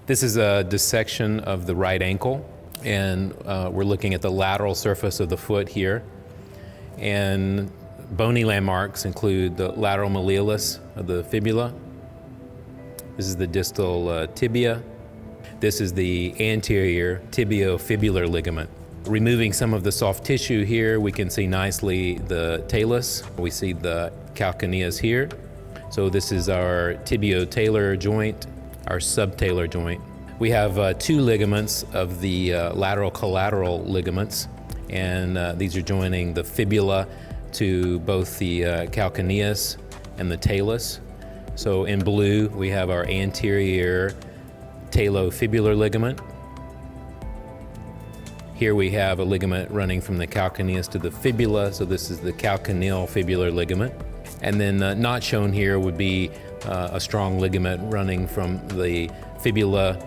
This is a dissection of the right ankle, and we're looking at the lateral surface of the foot here. And bony landmarks include the lateral malleolus of the fibula. This is the distal tibia. This is the anterior tibiofibular ligament. Removing some of the soft tissue here, we can see nicely the talus. We see the calcaneus here. So this is our tibio-talar joint, our subtalar joint. We have two ligaments of the lateral collateral ligaments, and these are joining the fibula to both the calcaneus and the talus. So in blue, we have our anterior talofibular ligament. Here we have a ligament running from the calcaneus to the fibula, so this is the calcaneal fibular ligament. And then not shown here would be a strong ligament running from the fibula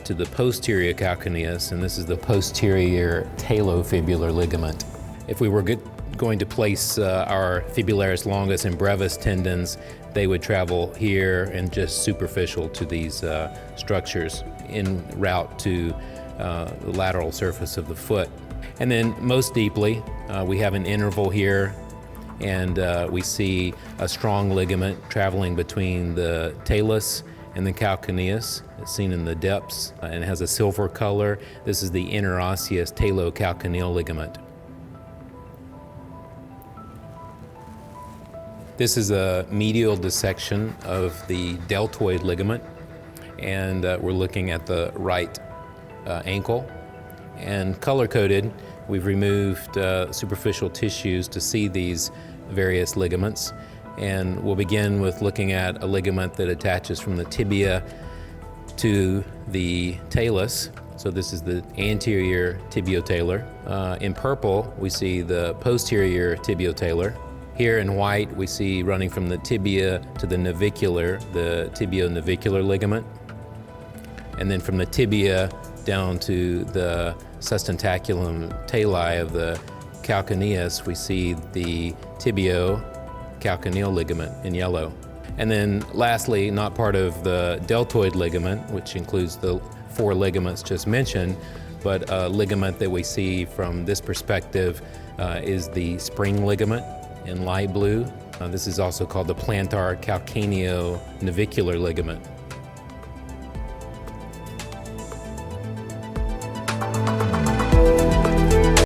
to the posterior calcaneus, and this is the posterior talofibular ligament. If we were going to place our fibularis longus and brevis tendons, they would travel here and just superficial to these structures en route to the lateral surface of the foot. And then most deeply, we have an interval here, and we see a strong ligament traveling between the talus and the calcaneus. It's seen in the depths and has a silver color. This is the interosseous talocalcaneal ligament. This is a medial dissection of the deltoid ligament, and we're looking at the right ankle. And color-coded, we've removed superficial tissues to see these various ligaments. And we'll begin with looking at a ligament that attaches from the tibia to the talus. So this is the anterior tibiotalar. In purple, we see the posterior tibiotalar. Here in white, we see running from the tibia to the navicular, the tibio-navicular ligament. And then from the tibia down to the sustentaculum tali of the calcaneus, we see the tibio-calcaneal ligament in yellow. And then lastly, not part of the deltoid ligament, which includes the four ligaments just mentioned, but a ligament that we see from this perspective is the sprain ligament in light blue. This is also called the plantar calcaneo-navicular ligament.